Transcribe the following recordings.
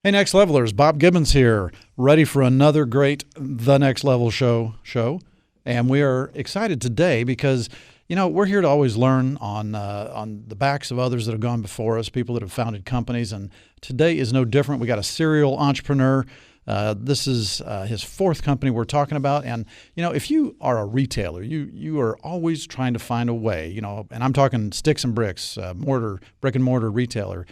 Hey, Next Levelers, Bob Gibbons here, ready for another great The Next Level show. And we are excited today because, we're here to always learn on the backs of others that have gone before us, people that have founded companies. And today is no different. We got a serial entrepreneur. This is his fourth company we're talking about. And, if you are a retailer, you are always trying to find a way, and I'm talking sticks and bricks, brick-and-mortar retailer.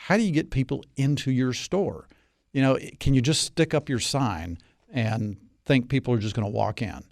How do you get people into your store? Can you just stick up your sign and think people are just going to walk in?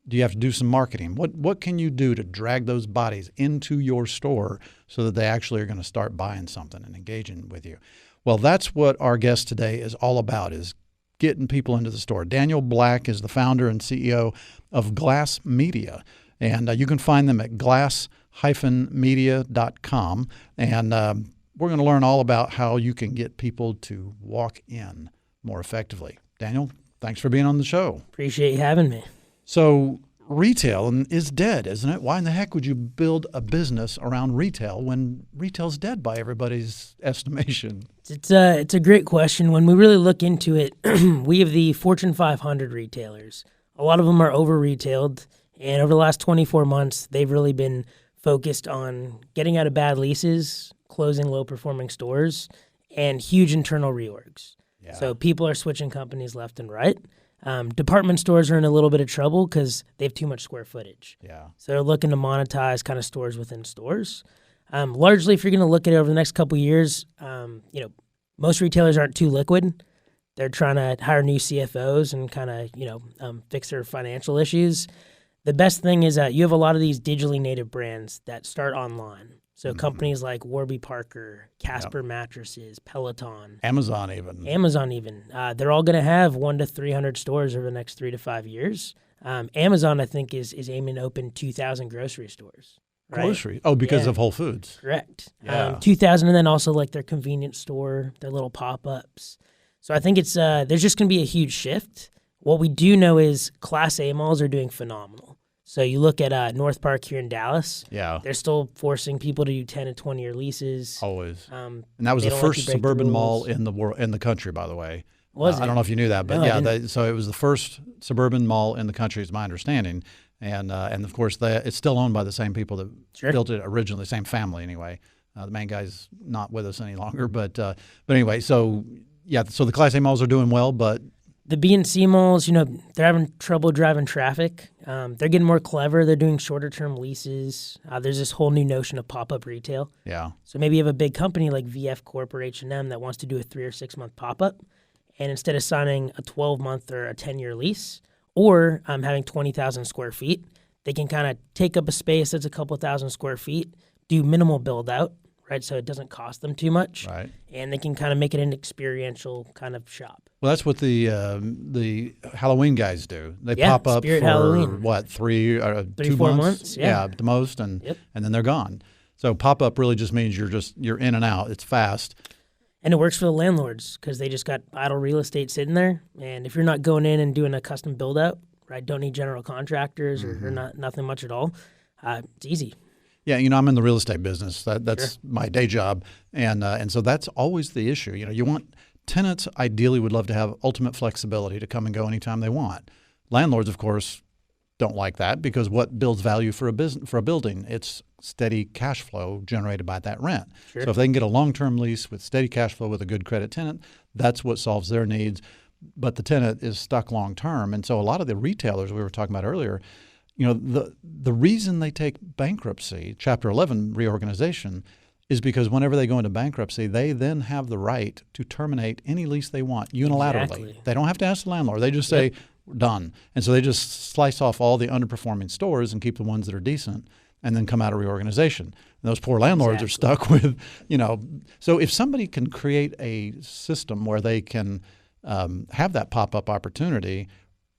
Do you have to do some marketing? What can you do to drag those bodies into your store so that they actually are going to start buying something and engaging with you? Well, that's what our guest today is all about, is getting people into the store. Daniel Black is the founder and CEO of Glass Media, and you can find them at glass-media.com. And we're going to learn all about how you can get people to walk in more effectively. Daniel, thanks for being on the show. Appreciate you having me. So retail is dead, isn't it? Why in the heck would you build a business around retail when retail's dead by everybody's estimation? It's a great question. When we really look into it, we have the Fortune 500 retailers. A lot of them are over-retailed, and over the last 24 months, they've really been focused on getting out of bad leases, closing low-performing stores, and huge internal reorgs. Yeah. So people are switching companies left and right. Department stores are in a little bit of trouble because they have too much square footage. Yeah. So they're looking to monetize kind of stores within stores. Largely, if you're going to look at it over the next couple of years, most retailers aren't too liquid. They're trying to hire new CFOs and kind of, fix their financial issues. The best thing is that you have a lot of these digitally native brands that start online. So companies like Warby Parker, Casper Mattresses, Peloton. Amazon even. They're all going to have 100 to 300 stores over the next 3 to 5 years. Amazon, I think, is aiming to open 2,000 grocery stores. Right? Grocery? Oh, because of Whole Foods. Correct. Yeah. 2,000, and then also like their convenience store, their little pop-ups. So I think it's there's just going to be a huge shift. What we do know is Class A malls are doing phenomenal. So you look at North Park here in Dallas. Yeah. They're still forcing people to do 10 and 20-year leases. Always. And that was the first suburban mall in the country, by the way. Was it? I don't know if you knew that, but no, so it was the first suburban mall in the country, is my understanding. And of course, it's still owned by the same people that built it originally, same family anyway. The main guy's not with us any longer, but anyway, so the Class A malls are doing well, but the B and C malls, they're having trouble driving traffic. They're getting more clever. They're doing shorter-term leases. There's this whole new notion of pop-up retail. Yeah. So maybe you have a big company like VF Corp or H&M that wants to do a 3 or 6 month pop-up, and instead of signing a 12-month or a 10-year lease or having 20,000 square feet, they can kind of take up a space that's a couple thousand square feet, do minimal build-out, right? So it doesn't cost them too much. Right. And they can kind of make it an experiential kind of shop. Well, that's what the Halloween guys do. They pop up Spirit for Halloween. What, 2 4 months? months? Yeah, at the most, and Yep. and then they're gone. So pop up really just means you're in and out. It's fast. And it works for the landlords because they just got idle real estate sitting there. And if you're not going in and doing a custom build out, right, don't need general contractors or nothing much at all, it's easy. Yeah, I'm in the real estate business. That's my day job, and so that's always the issue. You want tenants ideally would love to have ultimate flexibility to come and go anytime they want. Landlords, of course, don't like that because what builds value for a building? It's steady cash flow generated by that rent. Sure. So if they can get a long-term lease with steady cash flow with a good credit tenant, that's what solves their needs. But the tenant is stuck long-term, and so a lot of the retailers we were talking about earlier, the reason they take bankruptcy, Chapter 11 reorganization, is because whenever they go into bankruptcy, they then have the right to terminate any lease they want unilaterally. Exactly. They don't have to ask the landlord. They just say, we're done. And so they just slice off all the underperforming stores and keep the ones that are decent and then come out of reorganization. And those poor landlords are stuck with, So if somebody can create a system where they can have that pop-up opportunity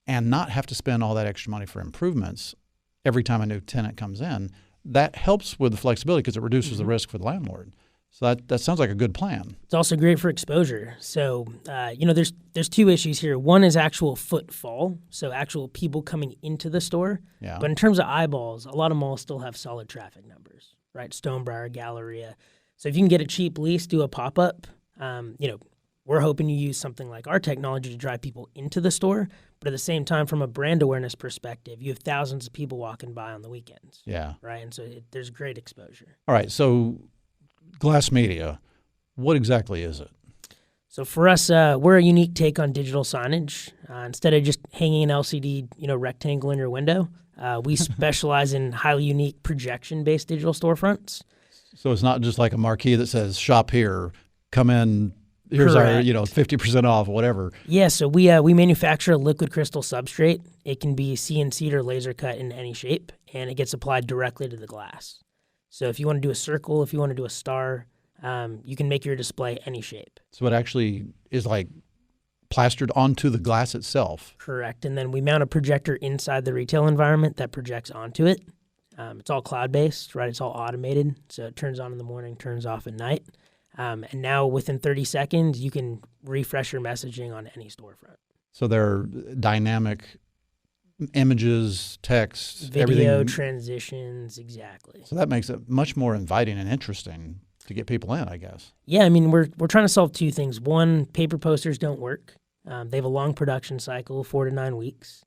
and not have to spend all that extra money for improvements every time a new tenant comes in, that helps with the flexibility because it reduces the risk for the landlord. So that sounds like a good plan. It's also great for exposure. So, there's 2 issues here. One is actual footfall, so actual people coming into the store. Yeah. But in terms of eyeballs, a lot of malls still have solid traffic numbers, right? Stonebriar, Galleria. So if you can get a cheap lease, do a pop-up, we're hoping you use something like our technology to drive people into the store, but at the same time, from a brand awareness perspective, you have thousands of people walking by on the weekends. Yeah. Right, and so there's great exposure. All right, so glass media, what exactly is it? So for us, we're a unique take on digital signage. Instead of just hanging an LCD, rectangle in your window, we specialize in highly unique projection-based digital storefronts. So it's not just like a marquee that says "Shop here, come in." Here's Correct. our 50% off, whatever. Yeah, so we manufacture a liquid crystal substrate. It can be CNC'd or laser cut in any shape, and it gets applied directly to the glass. So if you want to do a circle, if you want to do a star, you can make your display any shape. So it actually is like plastered onto the glass itself. Correct. And then we mount a projector inside the retail environment that projects onto it. It's all cloud-based, right? It's all automated. So it turns on in the morning, turns off at night. And now within 30 seconds, you can refresh your messaging on any storefront. So they're dynamic images, text, Video, everything. transitions, exactly. So that makes it much more inviting and interesting to get people in, I guess. Yeah, I mean, we're trying to solve two things. One, paper posters don't work. They have a long production cycle, 4 to 9 weeks.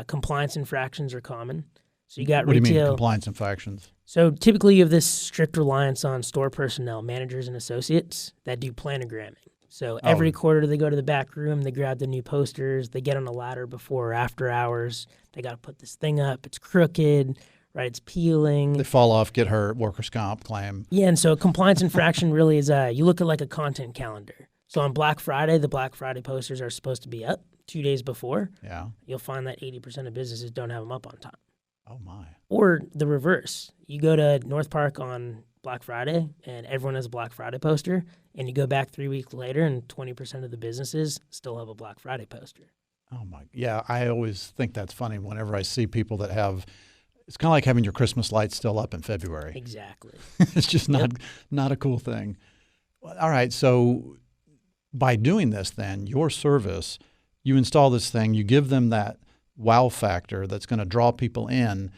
Compliance infractions are common. So you got What do retail. you mean compliance infractions? So typically you have this strict reliance on store personnel, managers and associates that do planogramming. So every quarter they go to the back room, they grab the new posters, they get on a ladder before or after hours. They got to put this thing up. It's crooked, right? It's peeling. They fall off, get hurt, workers' comp claim. Yeah, and so a compliance infraction really is you look at like a content calendar. So on Black Friday, the Black Friday posters are supposed to be up 2 days before. Yeah. You'll find that 80% of businesses don't have them up on time. Oh, my. Or the reverse. You go to North Park on Black Friday and everyone has a Black Friday poster, and you go back 3 weeks later and 20% of the businesses still have a Black Friday poster. Oh, my. Yeah, I always think that's funny whenever I see people that have – it's kind of like having your Christmas lights still up in February. Exactly. It's just not a cool thing. All right, so by doing this then, your service, you install this thing, you give them that wow factor that's going to draw people in,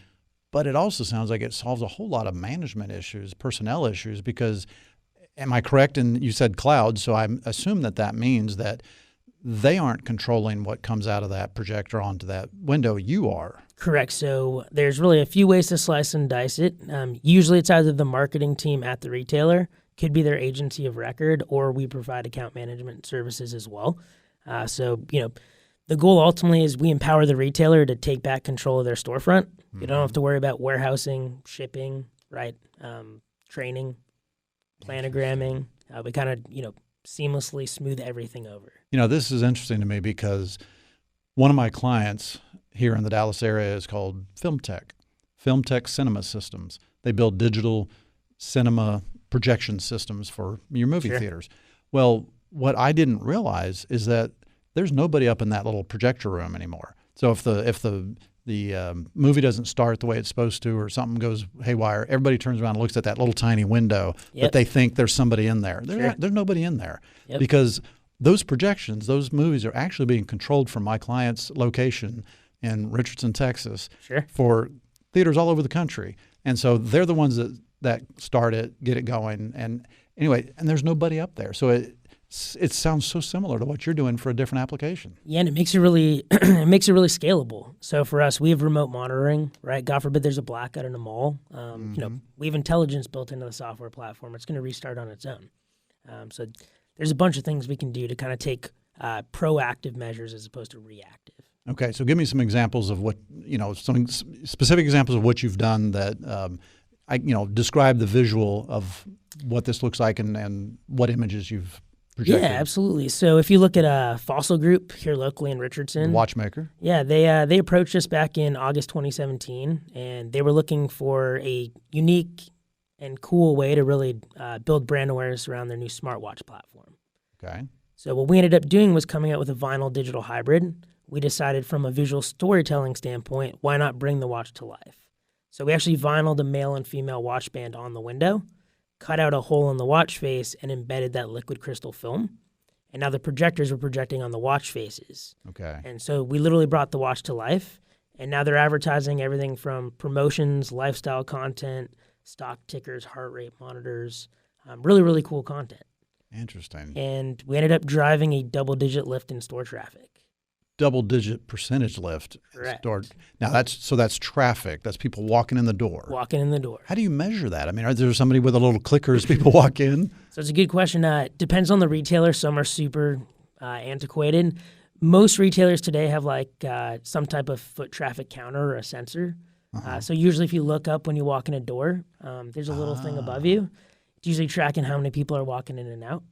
but it also sounds like it solves a whole lot of management issues, personnel issues, because am I correct? And you said cloud, so I assume that means that they aren't controlling what comes out of that projector onto that window. You are. Correct. So there's really a few ways to slice and dice it. Usually it's either the marketing team at the retailer, could be their agency of record, or we provide account management services as well. The goal ultimately is we empower the retailer to take back control of their storefront. You don't have to worry about warehousing, shipping, right? Training, planogramming. We kind of, seamlessly smooth everything over. This is interesting to me because one of my clients here in the Dallas area is called Filmtech Cinema Systems. They build digital cinema projection systems for your movie theaters. Well, what I didn't realize is that there's nobody up in that little projector room anymore. So if the movie doesn't start the way it's supposed to, or something goes haywire, everybody turns around and looks at that little tiny window that they think there's somebody in there. There's nobody in there because those projections, those movies are actually being controlled from my client's location in Richardson, Texas, for theaters all over the country. And so they're the ones that start it, get it going. And anyway, and there's nobody up there. So it sounds so similar to what you're doing for a different application. Yeah, and it makes it really scalable. So for us, we have remote monitoring, right? God forbid there's a blackout in a mall. We have intelligence built into the software platform. It's going to restart on its own. So there's a bunch of things we can do to kind of take proactive measures as opposed to reactive. Okay, so give me some examples of some specific examples of what you've done that describe the visual of what this looks like and what images you've projected. Yeah, absolutely. So if you look at a Fossil Group here locally in Richardson. Watchmaker. Yeah, they approached us back in August 2017, and they were looking for a unique and cool way to really build brand awareness around their new smartwatch platform. Okay. So what we ended up doing was coming out with a vinyl digital hybrid. We decided from a visual storytelling standpoint, why not bring the watch to life? So we actually vinyled a male and female watch band on the window, cut out a hole in the watch face, and embedded that liquid crystal film. And now the projectors were projecting on the watch faces. Okay. And so we literally brought the watch to life. And now they're advertising everything from promotions, lifestyle content, stock tickers, heart rate monitors, really, really cool content. Interesting. And we ended up driving a double-digit lift in store traffic. Double-digit percentage lift. Correct. Now that's traffic. That's people walking in the door. Walking in the door. How do you measure that? I mean, are there somebody with a little clicker as people walk in? So it's a good question. Depends on the retailer. Some are super antiquated. Most retailers today have some type of foot traffic counter or a sensor. So usually if you look up when you walk in a door, there's a little thing above you. It's usually tracking how many people are walking in and out.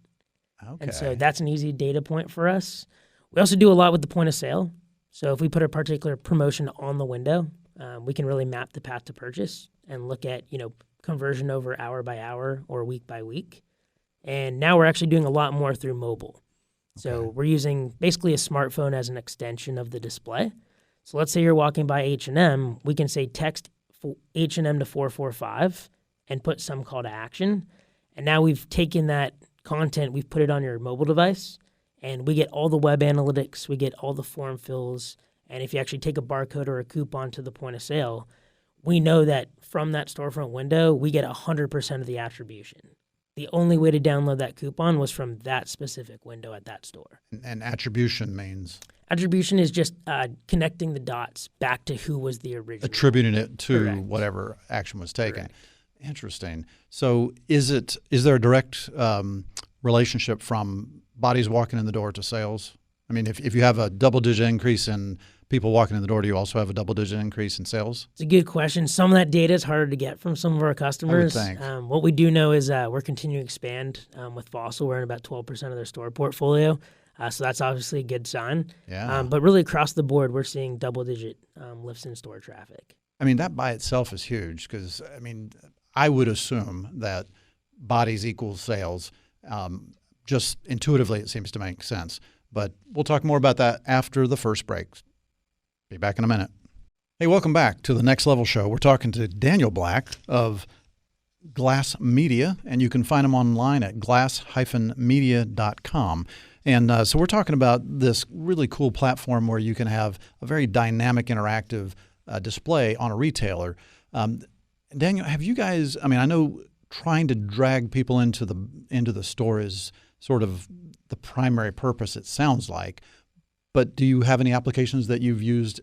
Okay. And so that's an easy data point for us. We also do a lot with the point of sale. So if we put a particular promotion on the window, we can really map the path to purchase and look at, conversion over hour by hour or week by week. And now we're actually doing a lot more through mobile. So we're using basically a smartphone as an extension of the display. So let's say you're walking by H&M, we can say text H&M to 445 and put some call to action. And now we've taken that content, we've put it on your mobile device, and we get all the web analytics, we get all the form fills, and if you actually take a barcode or a coupon to the point of sale, we know that from that storefront window, we get 100% of the attribution. The only way to download that coupon was from that specific window at that store. And attribution means? Attribution is just connecting the dots back to who was the original. Attributing it to Correct. whatever action was taken. Correct. Interesting. So is there a direct relationship from bodies walking in the door to sales? I mean, if you have a double-digit increase in people walking in the door, do you also have a double-digit increase in sales? It's a good question. Some of that data is harder to get from some of our customers. I would think. What we do know is we're continuing to expand with Fossil. We're in about 12% of their store portfolio. So that's obviously a good sign. Yeah. But really across the board, we're seeing double-digit lifts in store traffic. I mean, that by itself is huge because, I mean, I would assume that bodies equals sales. Just intuitively, it seems to make sense. But we'll talk more about that after the first break. Be back in a minute. Hey, welcome back to the Next Level Show. We're talking to Daniel Black of Glass Media, and you can find him online at glass-media.com. And so we're talking about this really cool platform where you can have a very dynamic, interactive display on a retailer. Daniel, have you guys? I mean, I know trying to drag people into the store is sort of the primary purpose. It sounds like, but do you have any applications that you've used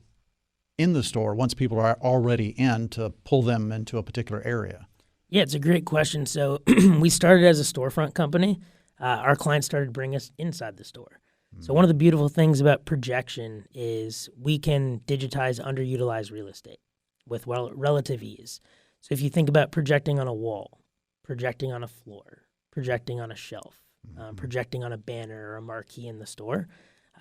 in the store once people are already in to pull them into a particular area? Yeah, it's a great question. So we started as a storefront company. Our clients started bringing us inside the store. So one of the beautiful things about projection is we can digitize underutilized real estate with relative ease. So if you think about projecting on a wall, projecting on a floor, projecting on a shelf, projecting on a banner or a marquee in the store,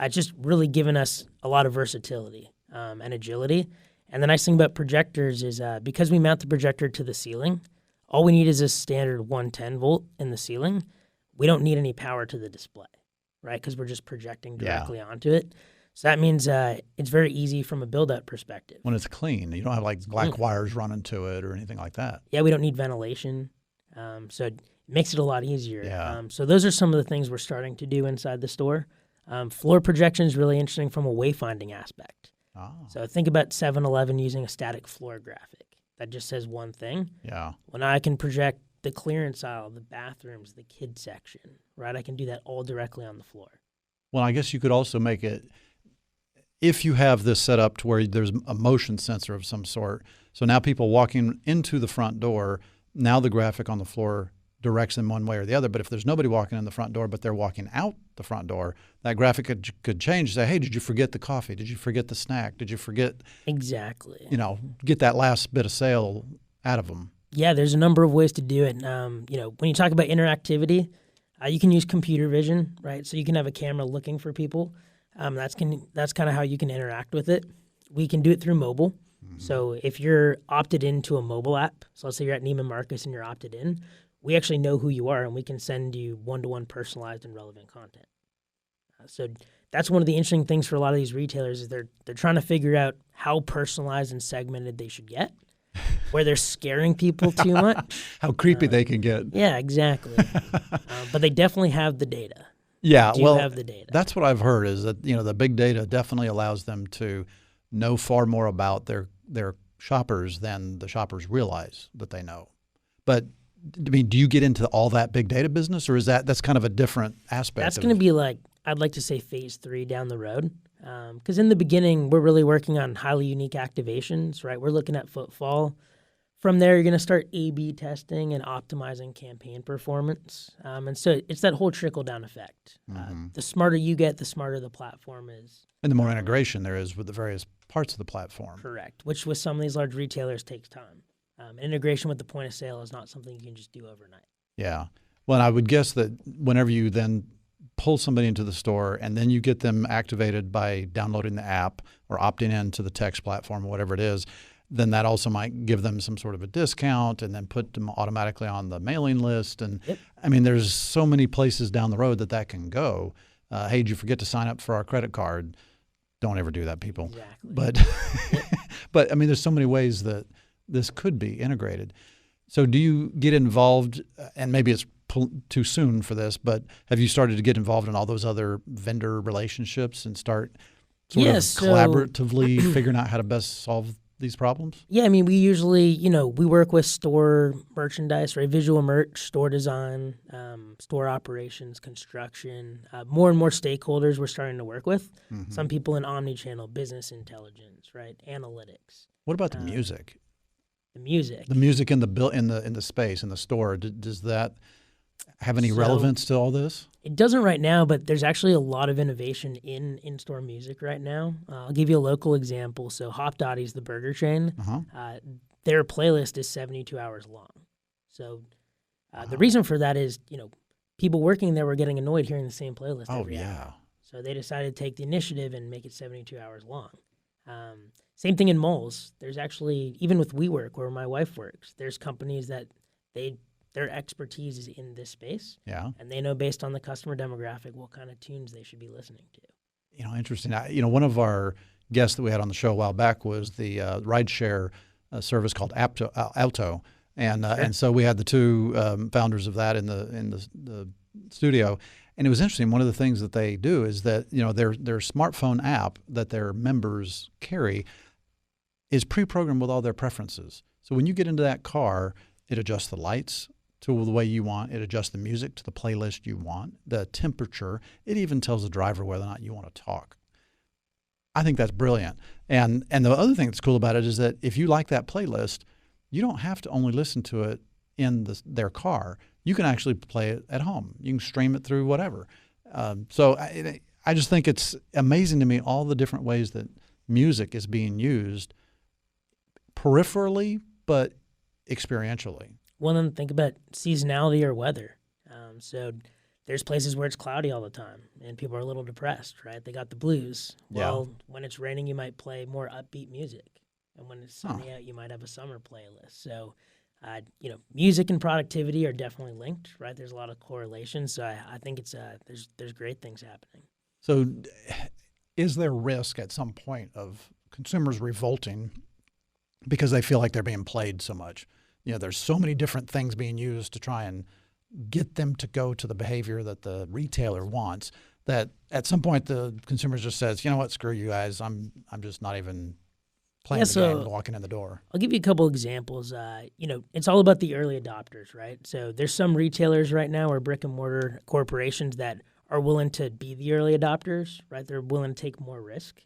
it's just really given us a lot of versatility and agility. And the nice thing about projectors is because we mount the projector to the ceiling, all we need is a standard 110 volt in the ceiling. We don't need any power to the display, right? Because we're just projecting directly onto it. So that means it's very easy from a build-out perspective. When it's clean, you don't have like black wires running to it or anything like that. Yeah, we don't need ventilation. So it makes it a lot easier. Yeah. So those are some of the things we're starting to do inside the store. Floor projection is really interesting from a wayfinding aspect. Oh. So think about 7-Eleven using a static floor graphic that just says one thing. Yeah. Well, now I can project the clearance aisle, the bathrooms, the kids section, right? I can do that all directly on the floor. Well, I guess you could also make it, if you have this set up to where there's a motion sensor of some sort. So now people walking into the front door, now the graphic on the floor directs them one way or the other. But if there's nobody walking in the front door, but they're walking out the front door, that graphic could change. Say, hey, did you forget the coffee? Did you forget the snack? Did you forget? Exactly. Get that last bit of sale out of them. Yeah, there's a number of ways to do it. When you talk about interactivity, you can use computer vision, right? So you can have a camera looking for people. That's kind of how you can interact with it. We can do it through mobile. Mm-hmm. So if you're opted into a mobile app, so let's say you're at Neiman Marcus and you're opted in, we actually know who you are and we can send you one-to-one personalized and relevant content. So that's one of the interesting things for a lot of these retailers is they're trying to figure out how personalized and segmented they should get, where they're scaring people too much. How creepy they can get. Yeah, exactly. But they definitely have the data. Yeah, well, have the data. That's what I've heard is that the big data definitely allows them to know far more about their shoppers than the shoppers realize that they know. But I mean, do you get into all that big data business, or that's kind of a different aspect? That's going to be like, I'd like to say phase 3 down the road. Because in the beginning, we're really working on highly unique activations, right? We're looking at footfall. From there, you're going to start A/B testing and optimizing campaign performance. And so it's that whole trickle-down effect. The smarter you get, the smarter the platform is. And the more integration there is with the various parts of the platform. Correct, which with some of these large retailers takes time. Integration with the point of sale is not something you can just do overnight. Yeah. Well, and I would guess that whenever you then pull somebody into the store and then you get them activated by downloading the app or opting into the text platform or whatever it is, then that also might give them some sort of a discount and then put them automatically on the mailing list. And I mean, there's so many places down the road that can go. Hey, did you forget to sign up for our credit card? Don't ever do that, people. Exactly. But, but I mean, there's so many ways that this could be integrated. So do you get involved, and maybe it's too soon for this, but have you started to get involved in all those other vendor relationships and start sort of collaboratively figuring out how to best solve these problems? Yeah, I mean, we usually, we work with store merchandise, right? Visual merch, store design, store operations, construction, more and more stakeholders we're starting to work with. Some people in omni-channel, business intelligence, right? Analytics. What about the music? The music in the space in the store. Does that have any relevance to all this? It doesn't right now, but there's actually a lot of innovation in in-store music right now. I'll give you a local example. So Hop Dottie's, the burger chain, their playlist is 72 hours long. So the reason for that is, people working there were getting annoyed hearing the same playlist every hour. So they decided to take the initiative and make it 72 hours long. Same thing in malls. There's actually, even with WeWork, where my wife works, there's companies that their expertise is in this space. Yeah. And they know based on the customer demographic what kind of tunes they should be listening to. Interesting. One of our guests that we had on the show a while back was the rideshare service called Alto. And so we had the two founders of that in the studio. And it was interesting. One of the things that they do is that, their smartphone app that their members carry is pre-programmed with all their preferences. So when you get into that car, it adjusts the lights to the way you want. It adjusts the music to the playlist you want, the temperature. It even tells the driver whether or not you want to talk. I think that's brilliant. And the other thing that's cool about it is that if you like that playlist, you don't have to only listen to it in their car. You can actually play it at home. You can stream it through whatever. So I just think it's amazing to me all the different ways that music is being used peripherally, but experientially. Well, then think about seasonality or weather. So there's places where it's cloudy all the time and people are a little depressed, right? They got the blues. Well, when it's raining, you might play more upbeat music. And when it's sunny out, you might have a summer playlist. So, music and productivity are definitely linked, right? There's a lot of correlation. So I think it's there's great things happening. So is there risk at some point of consumers revolting because they feel like they're being played so much? There's so many different things being used to try and get them to go to the behavior that the retailer wants, that at some point the consumer just says, you know what, screw you guys. I'm just not even playing the game, walking in the door. I'll give you a couple examples. It's all about the early adopters, right? So there's some retailers right now or brick-and-mortar corporations that are willing to be the early adopters, right? They're willing to take more risk.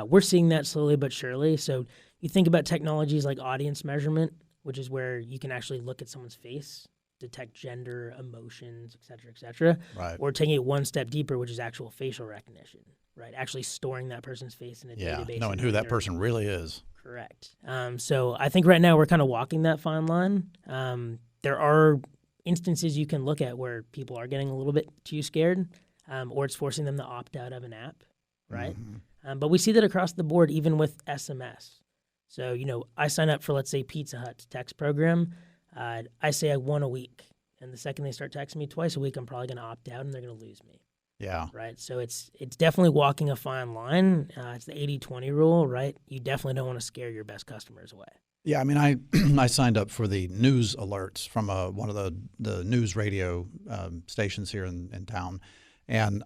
We're seeing that slowly but surely. So you think about technologies like audience measurement, which is where you can actually look at someone's face, detect gender, emotions, et cetera. Right. Or taking it one step deeper, which is actual facial recognition, right? Actually storing that person's face in a database. Knowing who that person really is. Correct. So I think right now we're kind of walking that fine line. There are instances you can look at where people are getting a little bit too scared, or it's forcing them to opt out of an app, right? But we see that across the board, even with SMS. So, I sign up for, let's say, Pizza Hut's text program. I say I want a week. And the second they start texting me twice a week, I'm probably going to opt out and they're going to lose me. Yeah. Right? So it's definitely walking a fine line. It's the 80-20 rule, right? You definitely don't want to scare your best customers away. Yeah, I mean, I signed up for the news alerts from one of the news radio stations here in town. And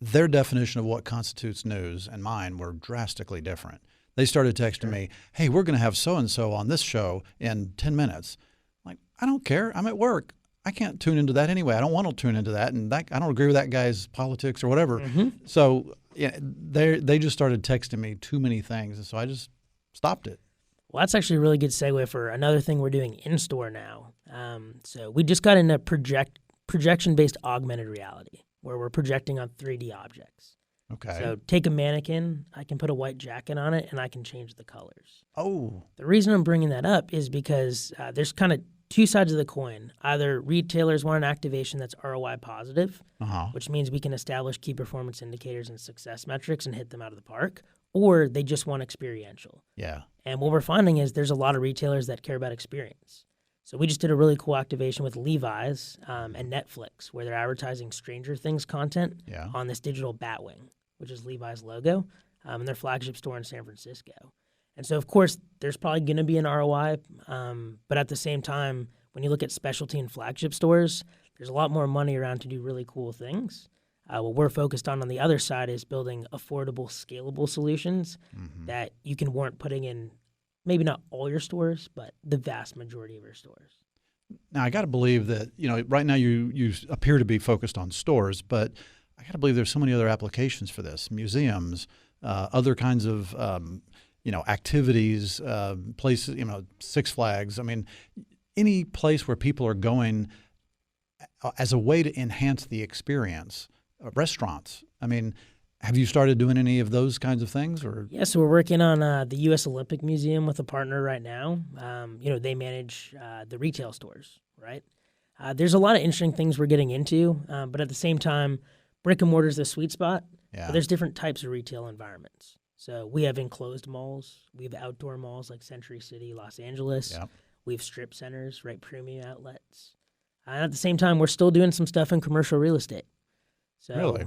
their definition of what constitutes news and mine were drastically different. They started texting me, hey, we're going to have so-and-so on this show in 10 minutes. Like, I don't care. I'm at work. I can't tune into that anyway. I don't want to tune into that, and I don't agree with that guy's politics or whatever. So yeah, they just started texting me too many things, and so I just stopped it. Well, that's actually a really good segue for another thing we're doing in store now. So we just got into projection-based augmented reality, where we're projecting on 3D objects. Okay. So take a mannequin, I can put a white jacket on it, and I can change the colors. Oh. The reason I'm bringing that up is because there's kind of two sides of the coin. Either retailers want an activation that's ROI positive, which means we can establish key performance indicators and success metrics and hit them out of the park, or they just want experiential. Yeah. And what we're finding is there's a lot of retailers that care about experience. So we just did a really cool activation with Levi's and Netflix, where they're advertising Stranger Things content on this digital Batwing, which is Levi's logo, in their flagship store in San Francisco. And so, of course, there's probably going to be an ROI, but at the same time, when you look at specialty and flagship stores, there's a lot more money around to do really cool things. What we're focused on the other side is building affordable, scalable solutions that you can warrant putting in maybe not all your stores, but the vast majority of your stores. Now, I got to believe that, right now you appear to be focused on stores, but I got to believe there's so many other applications for this, museums, other kinds of, activities, places, Six Flags. I mean, any place where people are going as a way to enhance the experience. Restaurants. I mean, have you started doing any of those kinds of things? Or yeah, so we're working on the U.S. Olympic Museum with a partner right now. They manage the retail stores, right? There's a lot of interesting things we're getting into, but at the same time, brick and mortar is the sweet spot. Yeah. But there's different types of retail environments. So we have enclosed malls. We have outdoor malls like Century City, Los Angeles. Yep. We have strip centers, right? Premium outlets. And at the same time, we're still doing some stuff in commercial real estate. So really?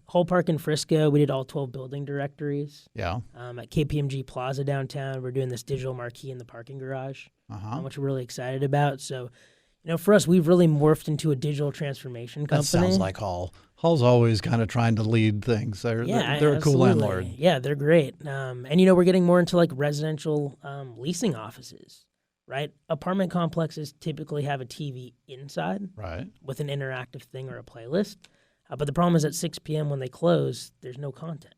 Whole Park in Frisco, we did all 12 building directories. Yeah. At KPMG Plaza downtown, we're doing this digital marquee in the parking garage, which we're really excited about. So, for us, we've really morphed into a digital transformation company. That sounds like Hall. Hall's always kind of trying to lead things. They're a cool landlord. Yeah, they're great. And we're getting more into like residential leasing offices, right? Apartment complexes typically have a TV inside, right, with an interactive thing or a playlist. But the problem is at 6 p.m. when they close, there's no content,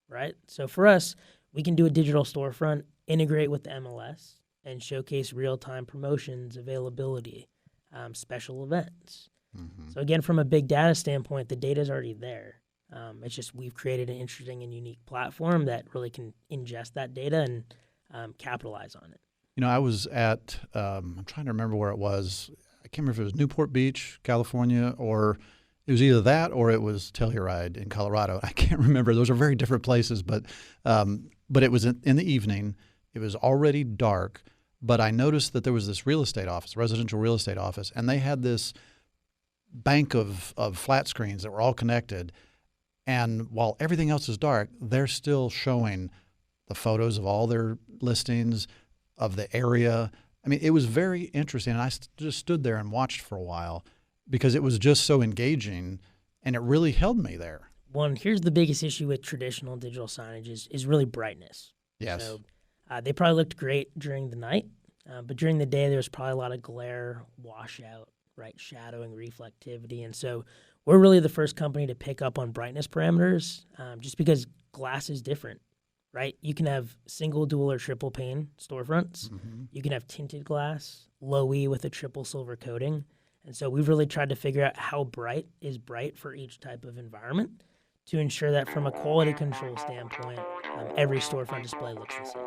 right? So for us, we can do a digital storefront, integrate with the MLS, and showcase real-time promotions, availability, special events. So again, from a big data standpoint, the data is already there. It's just we've created an interesting and unique platform that really can ingest that data and capitalize on it. I was at, I'm trying to remember where it was. I can't remember if it was Newport Beach, California, or it was either that or it was Telluride in Colorado. I can't remember. Those are very different places, but it was in the evening. It was already dark, but I noticed that there was this real estate office, residential real estate office, and they had this bank of flat screens that were all connected. And while everything else is dark, they're still showing the photos of all their listings, of the area. I mean, it was very interesting. And I just stood there and watched for a while, because it was just so engaging, and it really held me there. One, here's the biggest issue with traditional digital signage is really brightness. Yes. So they probably looked great during the night, but during the day there was probably a lot of glare, washout, right, shadowing, reflectivity. And so we're really the first company to pick up on brightness parameters just because glass is different, right? You can have single, dual, or triple pane storefronts. You can have tinted glass, low E with a triple silver coating. And so we've really tried to figure out how bright is bright for each type of environment to ensure that from a quality control standpoint, every storefront display looks the same.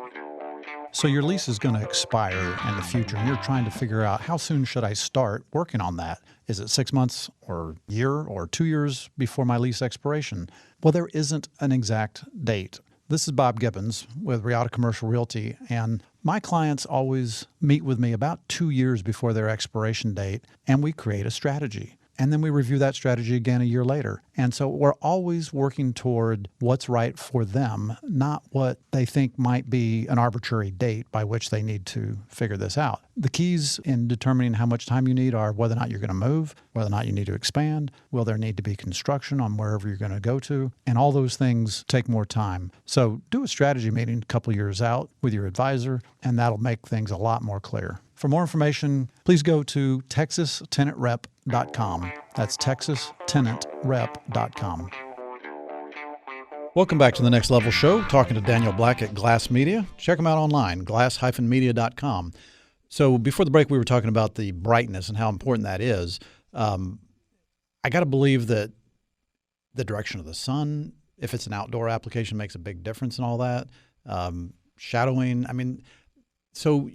So your lease is going to expire in the future, and you're trying to figure out how soon should I start working on that? Is it 6 months or a year or 2 years before my lease expiration? Well, there isn't an exact date. This is Bob Gibbons with Riata Commercial Realty, and my clients always meet with me about 2 years before their expiration date, and we create a strategy. And then we review that strategy again a year later. And so we're always working toward what's right for them, not what they think might be an arbitrary date by which they need to figure this out. The keys in determining how much time you need are whether or not you're going to move, whether or not you need to expand, will there need to be construction on wherever you're going to go to, and all those things take more time. So do a strategy meeting a couple years out with your advisor, and that'll make things a lot more clear. For more information, please go to texastenantrep.com. That's texastenantrep.com. Welcome back to the Next Level Show, talking to Daniel Black at Glass Media. Check them out online, glass-media.com. So before the break, we were talking about the brightness and how important that is. I got to believe that the direction of the sun, if it's an outdoor application, makes a big difference in all that. Shadowing, I mean, so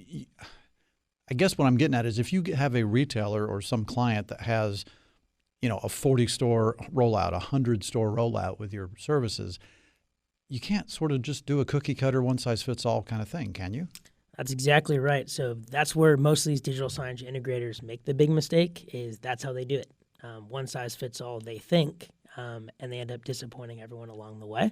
I guess what I'm getting at is if you have a retailer or some client that has, a 40-store rollout, a 100-store rollout with your services, you can't sort of just do a cookie-cutter, one-size-fits-all kind of thing, can you? That's exactly right. So that's where most of these digital signage integrators make the big mistake, is that's how they do it. One size fits all, they think, and they end up disappointing everyone along the way.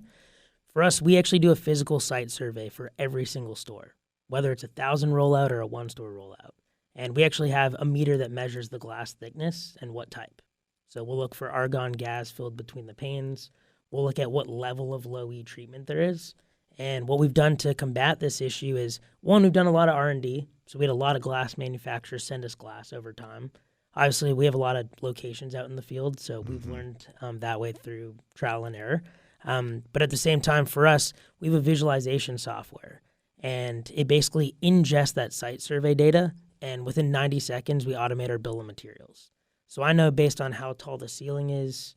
For us, we actually do a physical site survey for every single store, whether it's 1,000 rollout or a one-store rollout. And we actually have a meter that measures the glass thickness and what type. So we'll look for argon gas filled between the panes. We'll look at what level of low E treatment there is. And what we've done to combat this issue is, one, we've done a lot of R&D. So we had a lot of glass manufacturers send us glass over time. Obviously, we have a lot of locations out in the field, so we've learned that way through trial and error. But at the same time, for us, we have a visualization software. And it basically ingests that site survey data, and within 90 seconds, we automate our bill of materials. So I know based on how tall the ceiling is,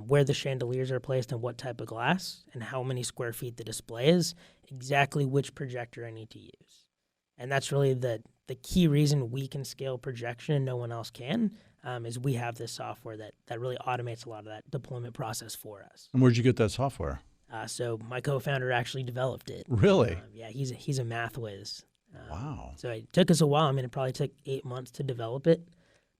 where the chandeliers are placed and what type of glass, and how many square feet the display is, exactly which projector I need to use. And that's really the key reason we can scale projection and no one else can, is we have this software that really automates a lot of that deployment process for us. And where'd you get that software? So my co-founder actually developed it. Really? Yeah, he's a math whiz. Wow. So it took us a while. I mean, it probably took 8 months to develop it.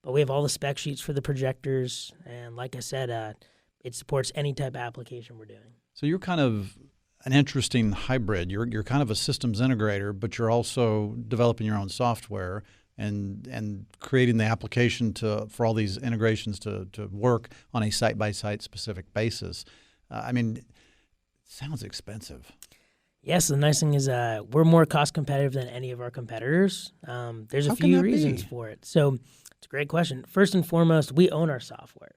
But we have all the spec sheets for the projectors. And like I said, it supports any type of application we're doing. So you're kind of an interesting hybrid. You're kind of a systems integrator, but you're also developing your own software and creating the application for all these integrations to work on a site-by-site specific basis. I mean, it sounds expensive. Yes, the nice thing is we're more cost competitive than any of our competitors. There's a few reasons for it. So it's a great question. First and foremost, we own our software,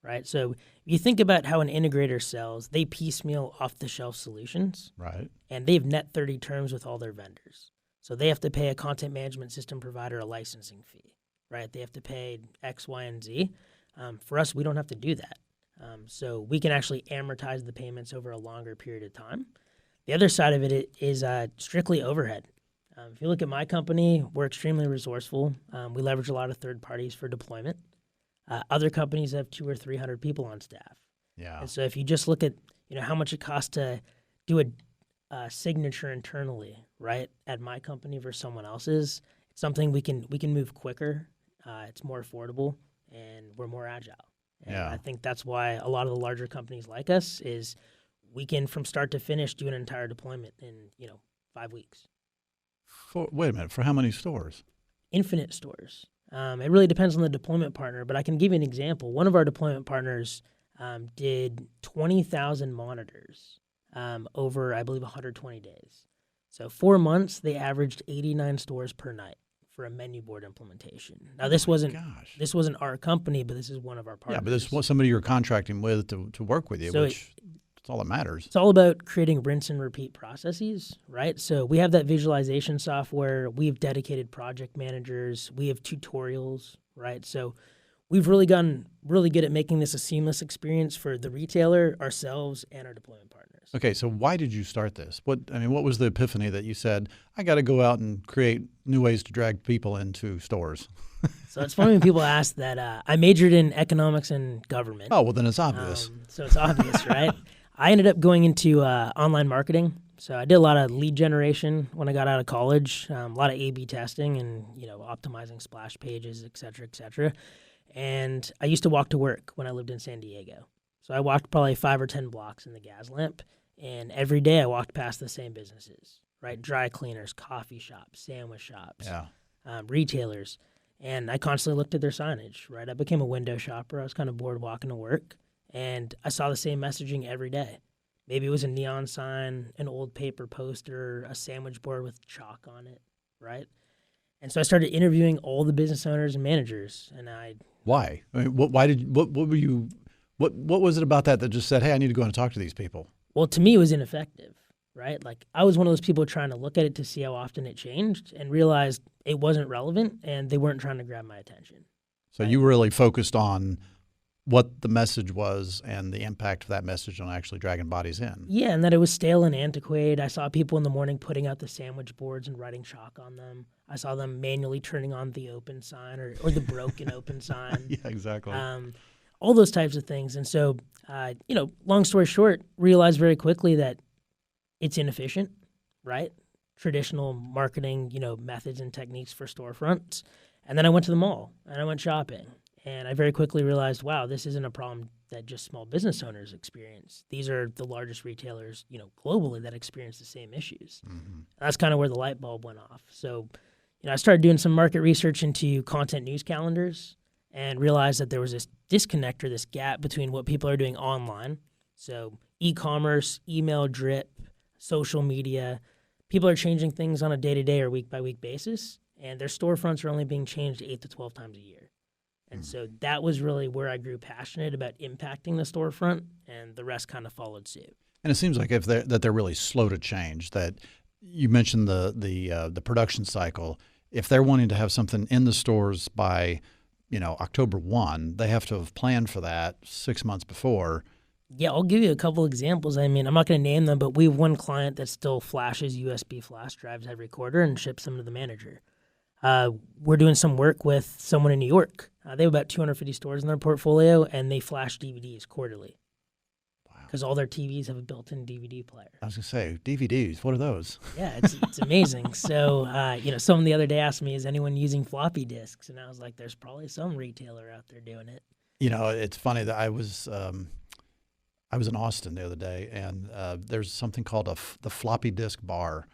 right? So if you think about how an integrator sells, they piecemeal off-the-shelf solutions. Right. And they have net 30 terms with all their vendors. So they have to pay a content management system provider a licensing fee, right? They have to pay X, Y, and Z. For us, we don't have to do that. So we can actually amortize the payments over a longer period of time. The other side of it is strictly overhead. If you look at my company, we're extremely resourceful. We leverage a lot of third parties for deployment. Other companies have 200 or 300 people on staff. Yeah. And so if you just look at how much it costs to do a signature internally, right, at my company versus someone else's, it's something we can move quicker. It's more affordable, and we're more agile. And I think that's why a lot of the larger companies like us is we can, from start to finish, do an entire deployment in 5 weeks. Wait a minute, for how many stores? Infinite stores. It really depends on the deployment partner, but I can give you an example. One of our deployment partners did 20,000 monitors over, I believe, 120 days. So 4 months, they averaged 89 stores per night for a menu board implementation. Now, this wasn't our company, but this is one of our partners. Yeah, but this was somebody you're contracting with to work with you, so which that's all that matters. It's all about creating rinse and repeat processes, right? So we have that visualization software. We have dedicated project managers. We have tutorials, right? So we've really gotten really good at making this a seamless experience for the retailer, ourselves, and our deployment partners. Okay, so why did you start this? What was the epiphany that you said, I got to go out and create new ways to drag people into stores? So it's funny when people ask that. I majored in economics and government. Oh, well, then it's obvious. So it's obvious, right? I ended up going into online marketing. So I did a lot of lead generation when I got out of college, a lot of A/B testing and optimizing splash pages, et cetera, et cetera. And I used to walk to work when I lived in San Diego. So I walked probably 5 or 10 blocks in the gas lamp, and every day I walked past the same businesses, right? Dry cleaners, coffee shops, sandwich shops, Yeah. Retailers. And I constantly looked at their signage, right? I became a window shopper. I was kind of bored walking to work, and I saw the same messaging every day. Maybe it was a neon sign, an old paper poster, a sandwich board with chalk on it, right? And so I started interviewing all the business owners and managers, and Why? I mean, what was it about that just said, hey, I need to go and talk to these people? well, to me, it was ineffective, right? Like I was one of those people trying to look at it to see how often it changed and realized it wasn't relevant and they weren't trying to grab my attention. So you really focused on what the message was and the impact of that message on actually dragging bodies in. Yeah, and that it was stale and antiquated. I saw people in the morning putting out the sandwich boards and writing chalk on them. I saw them manually turning on the open sign or the broken open sign. Yeah, exactly. All those types of things. And so, long story short, realized very quickly that it's inefficient, right? Traditional marketing, methods and techniques for storefronts. And then I went to the mall and I went shopping. And I very quickly realized, wow, this isn't a problem that just small business owners experience. These are the largest retailers, globally that experience the same issues. Mm-hmm. That's kind of where the light bulb went off. So, I started doing some market research into content news calendars and realized that there was this disconnect or this gap between what people are doing online. So e-commerce, email drip, social media, people are changing things on a day-to-day or week-by-week basis, and their storefronts are only being changed 8 to 12 times a year. And so that was really where I grew passionate about impacting the storefront, and the rest kind of followed suit. And it seems like they're really slow to change. That you mentioned the production cycle. If they're wanting to have something in the stores by, October 1, they have to have planned for that 6 months before. Yeah, I'll give you a couple examples. I mean, I'm not going to name them, but we have one client that still flashes USB flash drives every quarter and ships them to the manager. We're doing some work with someone in New York. They have about 250 stores in their portfolio, and they flash DVDs quarterly. Wow. Because all their TVs have a built-in DVD player. I was going to say, DVDs, what are those? Yeah, it's amazing. So, someone the other day asked me, is anyone using floppy disks? And I was like, there's probably some retailer out there doing it. It's funny that I was in Austin the other day, and there's something called the floppy disk bar.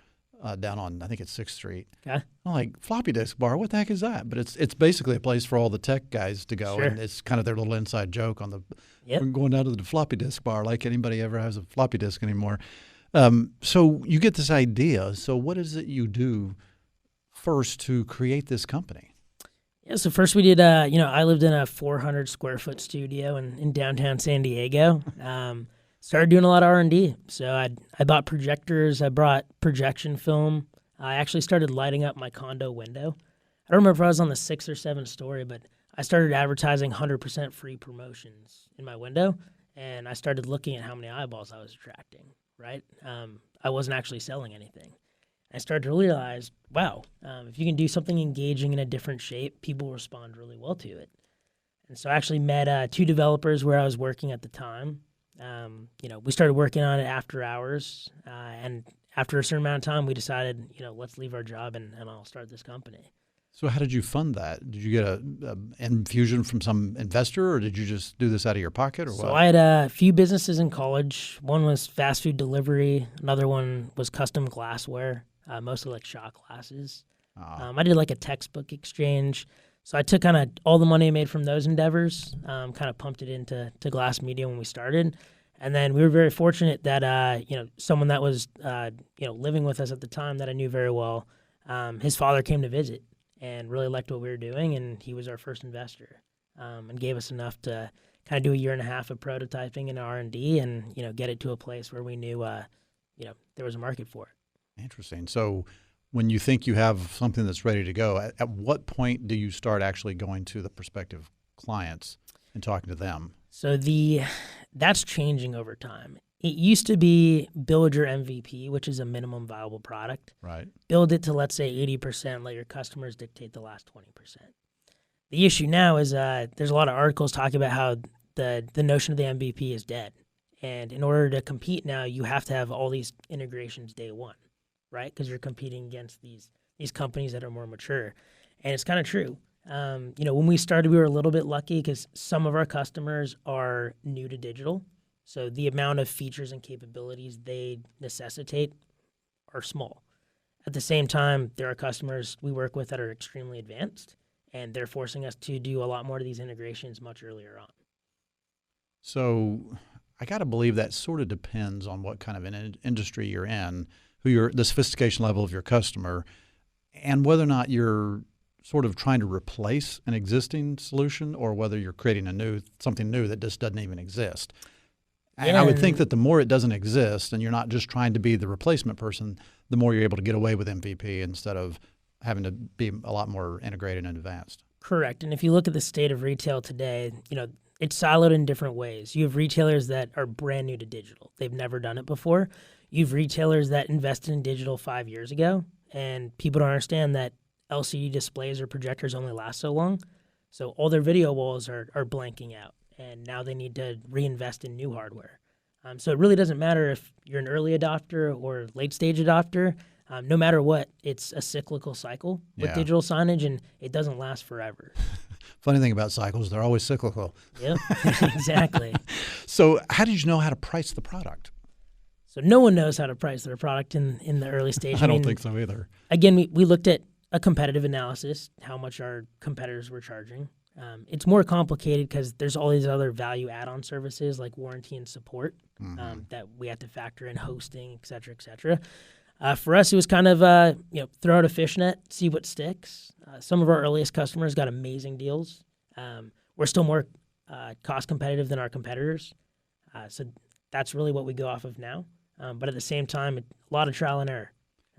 Down on, I think it's 6th Street. Okay. I'm like, floppy disk bar, what the heck is that? But it's basically a place for all the tech guys to go, sure. And it's kind of their little inside joke on Yep. We're going down to the floppy disk bar, like anybody ever has a floppy disk anymore. So you get this idea. So what is it you do first to create this company? Yeah, so first we did, I lived in a 400 square foot studio in downtown San Diego. Started doing a lot of R&D. So I bought projectors. I brought projection film. I actually started lighting up my condo window. I don't remember if I was on the 6th or 7th story, but I started advertising 100% free promotions in my window, and I started looking at how many eyeballs I was attracting, right? I wasn't actually selling anything. I started to realize, wow, if you can do something engaging in a different shape, people respond really well to it. And so I actually met 2 developers where I was working at the time. We started working on it after hours, and after a certain amount of time, we decided, let's leave our job and I'll start this company. So how did you fund that? Did you get an infusion from some investor, or did you just do this out of your pocket, or what? So I had a few businesses in college. One was fast food delivery. Another one was custom glassware, mostly like shot glasses. I did like a textbook exchange. So I took kind of all the money I made from those endeavors, kind of pumped it into glass media when we started. And then we were very fortunate that, someone that was, living with us at the time that I knew very well, his father came to visit and really liked what we were doing. And he was our first investor, and gave us enough to kind of do a year and a half of prototyping and R&D and, get it to a place where we knew, there was a market for it. Interesting. So when you think you have something that's ready to go, at what point do you start actually going to the prospective clients and talking to them? So that's changing over time. It used to be build your MVP, which is a minimum viable product. Right. Build it to, let's say, 80%, let your customers dictate the last 20%. The issue now is there's a lot of articles talking about how the notion of the MVP is dead. And in order to compete now, you have to have all these integrations day one, right? Because you're competing against these companies that are more mature. And it's kind of true. When we started, we were a little bit lucky because some of our customers are new to digital. So the amount of features and capabilities they necessitate are small. At the same time, there are customers we work with that are extremely advanced, and they're forcing us to do a lot more of these integrations much earlier on. So I got to believe that sort of depends on what kind of an industry you're in, the sophistication level of your customer, and whether or not you're sort of trying to replace an existing solution or whether you're creating something new that just doesn't even exist. And I would think that the more it doesn't exist and you're not just trying to be the replacement person, the more you're able to get away with MVP instead of having to be a lot more integrated and advanced. Correct. And if you look at the state of retail today, it's siloed in different ways. You have retailers that are brand new to digital. They've never done it before. You have retailers that invested in digital 5 years ago, and people don't understand that LCD displays or projectors only last so long. So all their video walls are blanking out, and now they need to reinvest in new hardware. So it really doesn't matter if you're an early adopter or late stage adopter. No matter what, it's a cyclical cycle with digital signage, and it doesn't last forever. Funny thing about cycles, they're always cyclical. Yep, exactly. So how did you know how to price the product? So no one knows how to price their product in the early stage. I don't think so either. Again, we looked at a competitive analysis, how much our competitors were charging. It's more complicated because there's all these other value add-on services like warranty and support that we have to factor in, hosting, et cetera, et cetera. For us, it was kind of, throw out a fishnet, see what sticks. Some of our earliest customers got amazing deals. We're still more cost competitive than our competitors. So that's really what we go off of now. But at the same time, a lot of trial and error.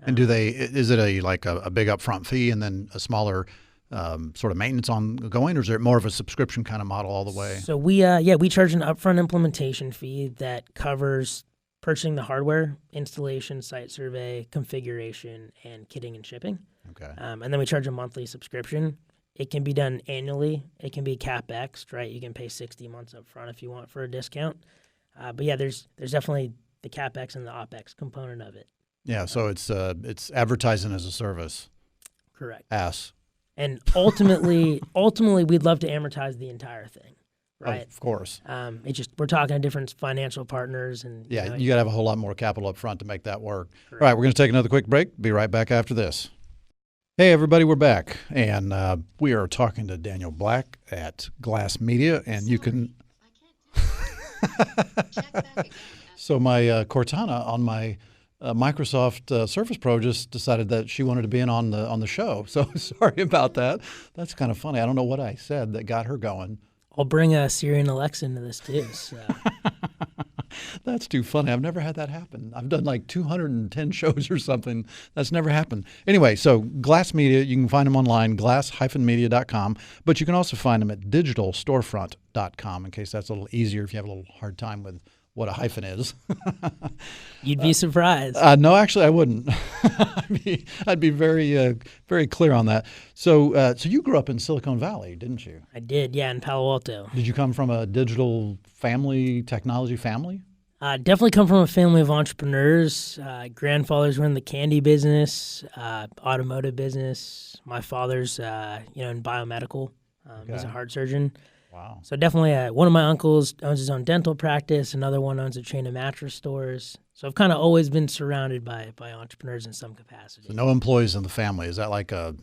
And is it a big upfront fee and then a smaller sort of maintenance ongoing, or is it more of a subscription kind of model all the way? So we charge an upfront implementation fee that covers purchasing the hardware, installation, site survey, configuration, and kitting and shipping. Okay. And then we charge a monthly subscription. It can be done annually. It can be CapEx, right? You can pay 60 months up front if you want for a discount. But yeah, there's definitely the CapEx and the OpEx component of it. Yeah, so it's advertising as a service. Correct. And ultimately, we'd love to amortize the entire thing, right? Of course. We're talking to different financial partners, and you got to have a whole lot more capital up front to make that work. Correct. All right, we're going to take another quick break. Be right back after this. Hey, everybody, we're back, and we are talking to Daniel Black at Glass Media, and you can. So my Cortana on my Microsoft Surface Pro just decided that she wanted to be in on the show. So sorry about that. That's kind of funny. I don't know what I said that got her going. I'll bring Siri and Alexa into this too. So. That's too funny. I've never had that happen. I've done like 210 shows or something. That's never happened. Anyway, so Glass Media, you can find them online, glass-media.com, but you can also find them at digitalstorefront.com in case that's a little easier if you have a little hard time with what a hyphen is. You'd be surprised. No, actually, I wouldn't. I'd be very, very clear on that. So you grew up in Silicon Valley, didn't you? I did, yeah, in Palo Alto. Did you come from a digital family, technology family? Definitely come from a family of entrepreneurs. Grandfathers were in the candy business, automotive business. My father's, in biomedical. He's a heart surgeon. Wow. So definitely one of my uncles owns his own dental practice. Another one owns a chain of mattress stores. So I've kind of always been surrounded by entrepreneurs in some capacity. So no employees in the family. Is that like a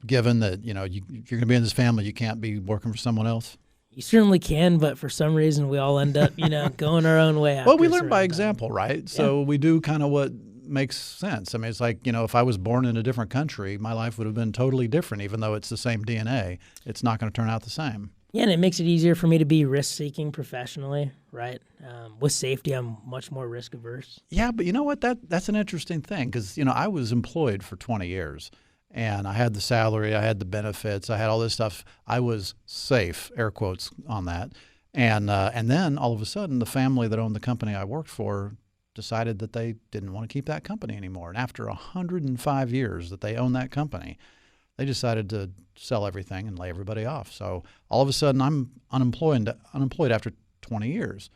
given that, you're going to be in this family, you can't be working for someone else? You certainly can, but for some reason we all end up, going our own way. Well, we learn by example, right? So we do kind of what makes sense. I mean, it's like, if I was born in a different country, my life would have been totally different, even though it's the same DNA. It's not going to turn out the same. Yeah, and it makes it easier for me to be risk-seeking professionally, right? With safety, I'm much more risk-averse. Yeah, but you know what? That's an interesting thing because, I was employed for 20 years, and I had the salary, I had the benefits, I had all this stuff. I was safe, air quotes on that. And then all of a sudden, the family that owned the company I worked for decided that they didn't want to keep that company anymore. And after 105 years that they owned that company, they decided to sell everything and lay everybody off. So all of a sudden, I'm unemployed after 20 years.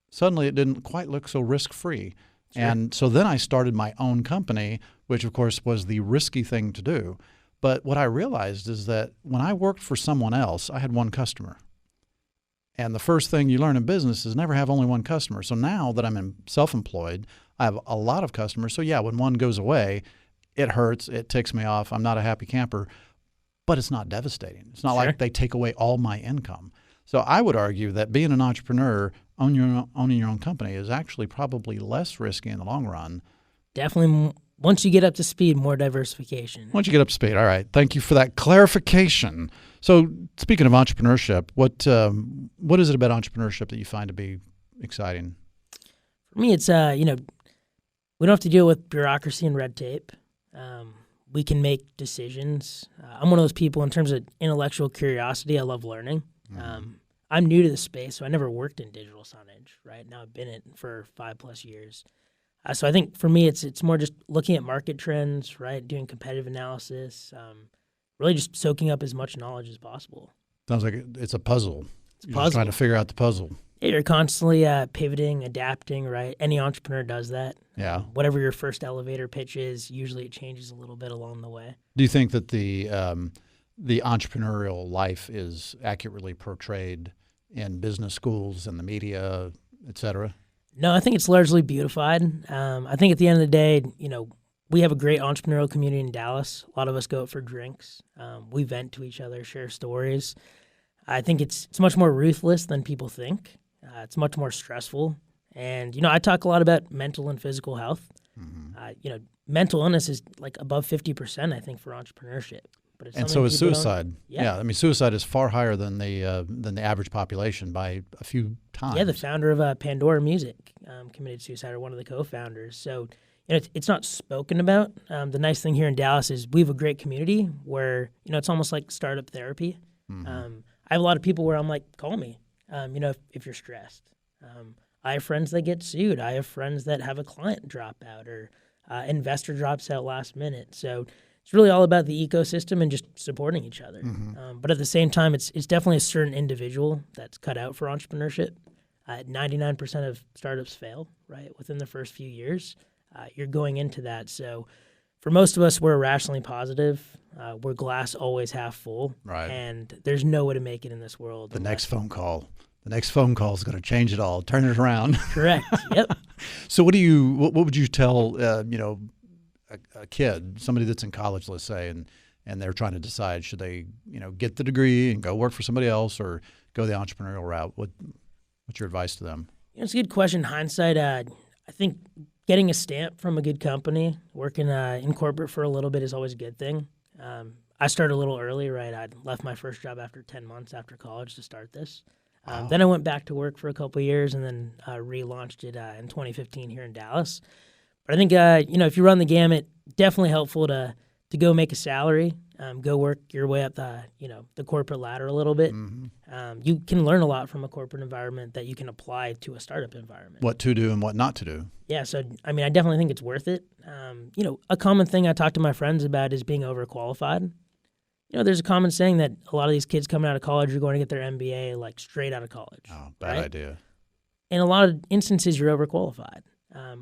Suddenly, it didn't quite look so risk-free. Sure. And so then I started my own company, which, of course, was the risky thing to do. But what I realized is that when I worked for someone else, I had one customer. And the first thing you learn in business is never have only one customer. So now that I'm self-employed, I have a lot of customers. So yeah, when one goes away, it hurts. It ticks me off. I'm not a happy camper, but it's not devastating. It's not like they take away all my income. So I would argue that being an entrepreneur, owning your own company is actually probably less risky in the long run. Definitely. Once you get up to speed, more diversification. Once you get up to speed. All right. Thank you for that clarification. So speaking of entrepreneurship, what is it about entrepreneurship that you find to be exciting? For me, it's, we don't have to deal with bureaucracy and red tape. We can make decisions. I'm one of those people in terms of intellectual curiosity. I love learning. I'm new to the space, so I never worked in digital signage, right? Now I've been in it for 5+ years. So I think for me, it's more just looking at market trends, right? Doing competitive analysis, really just soaking up as much knowledge as possible. Sounds like it's a puzzle. You're just trying to figure out the puzzle. Yeah, you're constantly pivoting, adapting, right? Any entrepreneur does that. Yeah. Whatever your first elevator pitch is, usually it changes a little bit along the way. Do you think that the entrepreneurial life is accurately portrayed in business schools and the media, et cetera? No, I think it's largely beautified. I think at the end of the day, we have a great entrepreneurial community in Dallas. A lot of us go out for drinks. We vent to each other, share stories. I think it's much more ruthless than people think. It's much more stressful. And, I talk a lot about mental and physical health. Mental illness is like above 50%, I think, for entrepreneurship. But and so is suicide. Yeah, I mean, suicide is far higher than the average population by a few times. Yeah, the founder of Pandora Music committed suicide, or one of the co-founders. So it's not spoken about. The nice thing here in Dallas is we have a great community where it's almost like startup therapy. I have a lot of people where I'm like, call me, if you're stressed. I have friends that get sued. I have friends that have a client drop out or investor drops out last minute. So it's really all about the ecosystem and just supporting each other. But at the same time, it's definitely a certain individual that's cut out for entrepreneurship. 99% of startups fail, right, within the first few years. You're going into that. So for most of us, we're irrationally positive. We're glass always half full. Right. And there's no way to make it in this world. The next phone call is going to change it all, turn it around. Correct. Yep. So what would you tell, a kid, somebody that's in college, let's say, and they're trying to decide, should they, get the degree and go work for somebody else or go the entrepreneurial route? What's your advice to them? It's a good question. Hindsight, I think getting a stamp from a good company, working in corporate for a little bit is always a good thing. I started a little early, right? I left my first job after 10 months after college to start this. Wow. Then I went back to work for a couple of years and then relaunched it in 2015 here in Dallas. But I think, if you run the gamut, definitely helpful to go make a salary, go work your way up the corporate ladder a little bit. You can learn a lot from a corporate environment that you can apply to a startup environment. What to do and what not to do. Yeah, so, I definitely think it's worth it. A common thing I talk to my friends about is being overqualified. There's a common saying that a lot of these kids coming out of college are going to get their MBA like straight out of college. Oh, bad idea. In a lot of instances, you're overqualified.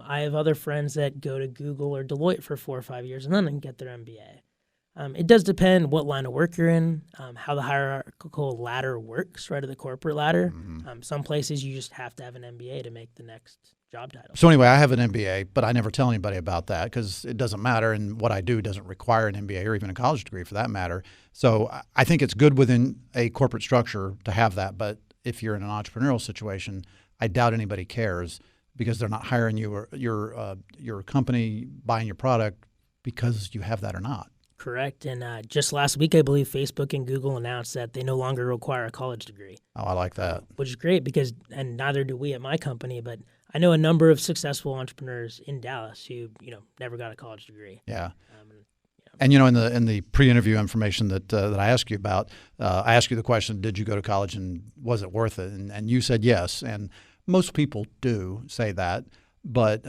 I have other friends that go to Google or Deloitte for 4 or 5 years and then they can get their MBA. It does depend what line of work you're in, how the hierarchical ladder works, right, or the corporate ladder. Some places you just have to have an MBA to make the next job title. So anyway, I have an MBA, but I never tell anybody about that because it doesn't matter, and what I do doesn't require an MBA or even a college degree for that matter. So I think it's good within a corporate structure to have that, but if you're in an entrepreneurial situation, I doubt anybody cares because they're not hiring you or your company buying your product because you have that or not. Correct. And just last week, I believe Facebook and Google announced that they no longer require a college degree. Oh, I like that. Which is great because, and neither do we at my company, but I know a number of successful entrepreneurs in Dallas who, never got a college degree. Yeah. And in the pre-interview information that I asked you about, I asked you the question, did you go to college and was it worth it? And you said yes. And most people do say that, but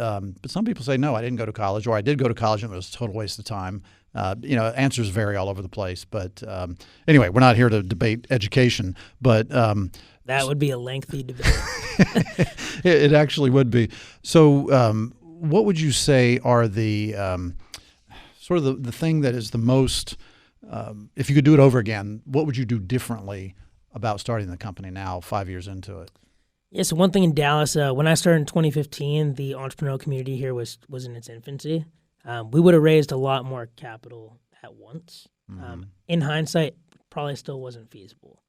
some people say no, I didn't go to college, or I did go to college and it was a total waste of time. Answers vary all over the place. But anyway, we're not here to debate education, but that would be a lengthy debate. It actually would be. So, what would you say are the sort of the thing that is the most if you could do it over again, what would you do differently about starting the company now, 5 years into it? Yeah, so one thing in Dallas, when I started in 2015, the entrepreneurial community here was in its infancy. We would have raised a lot more capital at once. In hindsight, probably still wasn't feasible.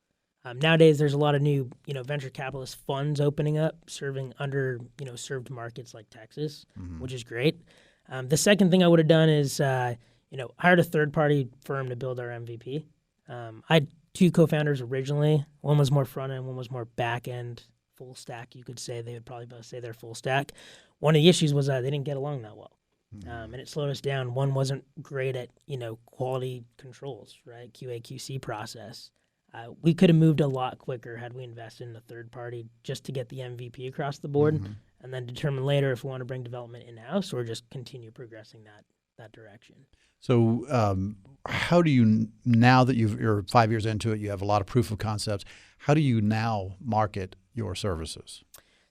Nowadays, there's a lot of new, venture capitalist funds opening up, serving under, served markets like Texas, which is great. The second thing I would have done is, hired a third-party firm to build our MVP. I had two co-founders originally. One was more front-end, one was more back-end, full stack, you could say. They would probably both say they're full stack. One of the issues was they didn't get along that well. And it slowed us down. One wasn't great at, quality controls, right? QA, QC process. We could have moved a lot quicker had we invested in a third party just to get the MVP across the board and then determine later if we want to bring development in-house or just continue progressing that direction. So how do you, now that you're 5 years into it, you have a lot of proof of concepts, how do you now market your services?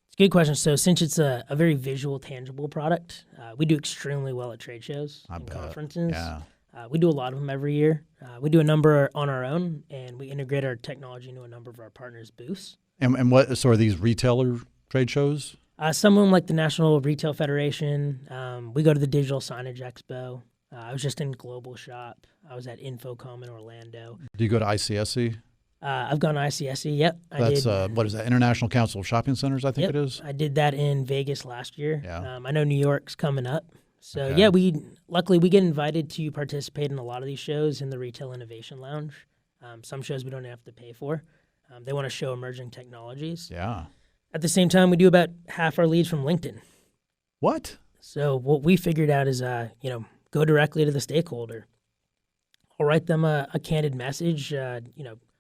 It's a good question. So since it's a very visual, tangible product, we do extremely well at trade shows and conferences. Yeah. We do a lot of them every year. We do a number on our own, and we integrate our technology into a number of our partners' booths. And what, so are these retailer trade shows? Some of them, like the National Retail Federation. We go to the Digital Signage Expo. I was just in Global Shop. I was at Infocom in Orlando. Do you go to ICSC? I've gone to ICSC, yep. That's, what is that, International Council of Shopping Centers, I think it is? I did that in Vegas last year. Yeah. I know New York's coming up. So, Okay. yeah, luckily we get invited to participate in a lot of these shows in the Retail Innovation Lounge. Some shows we don't have to pay for. They want to show emerging technologies. Yeah. At the same time, we do about half our leads from LinkedIn. What? So what we figured out is, go directly to the stakeholder. I'll write them a candid message,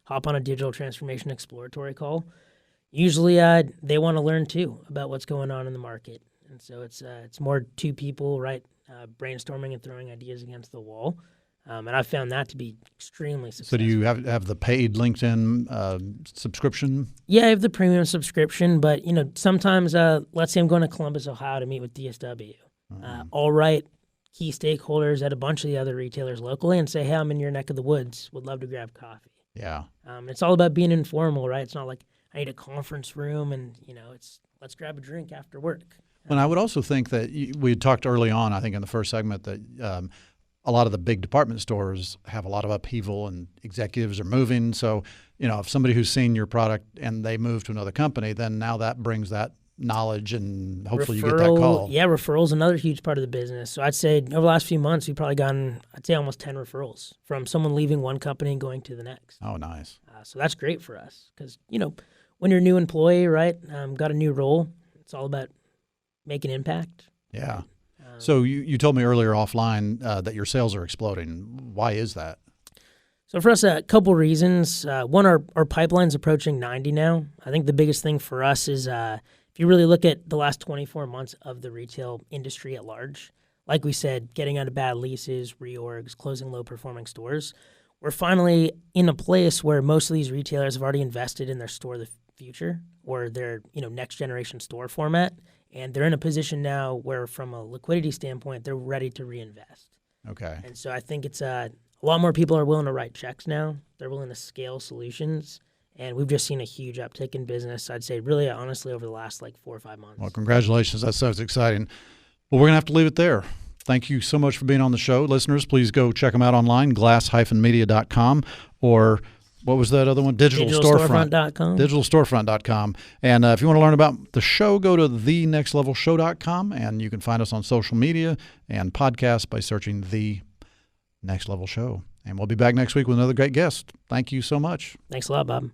hop on a digital transformation exploratory call. Usually they want to learn, too, about what's going on in the market. And so it's more two people, right, brainstorming and throwing ideas against the wall. And I found that to be extremely successful. So do you have the paid LinkedIn subscription? Yeah, I have the premium subscription, but, sometimes, let's say I'm going to Columbus, Ohio to meet with DSW. I'll write key stakeholders at a bunch of the other retailers locally and say, hey, I'm in your neck of the woods. Would love to grab coffee. Yeah. It's all about being informal, right? It's not like I need a conference room and, it's let's grab a drink after work. And I would also think that we had talked early on, I think in the first segment, that a lot of the big department stores have a lot of upheaval and executives are moving. So, if somebody who's seen your product and they move to another company, then now that brings that knowledge and hopefully you get that call. Yeah, referrals, another huge part of the business. So I'd say over the last few months, we've probably gotten, almost 10 referrals from someone leaving one company and going to the next. Oh, nice. So that's great for us because, when you're a new employee, right, got a new role, it's all about making impact. Yeah. So you told me earlier offline that your sales are exploding. Why is that? So for us, a couple reasons. One, our pipeline's approaching 90 now. I think the biggest thing for us is if you really look at the last 24 months of the retail industry at large, like we said, getting out of bad leases, reorgs, closing low-performing stores, we're finally in a place where most of these retailers have already invested in their store of the future or their next-generation store format. And they're in a position now where, from a liquidity standpoint, they're ready to reinvest. Okay. And so I think it's a lot more people are willing to write checks now. They're willing to scale solutions. And we've just seen a huge uptick in business, I'd say, really, honestly, over the last 4 or 5 months. Well, congratulations. That sounds exciting. Well, we're going to have to leave it there. Thank you so much for being on the show. Listeners, please go check them out online, glass-media.com, or what was that other one? Digitalstorefront.com. Digitalstorefront.com. And if you want to learn about the show, go to thenextlevelShow.com, and you can find us on social media and podcasts by searching The Next Level Show. And we'll be back next week with another great guest. Thank you so much. Thanks a lot, Bob.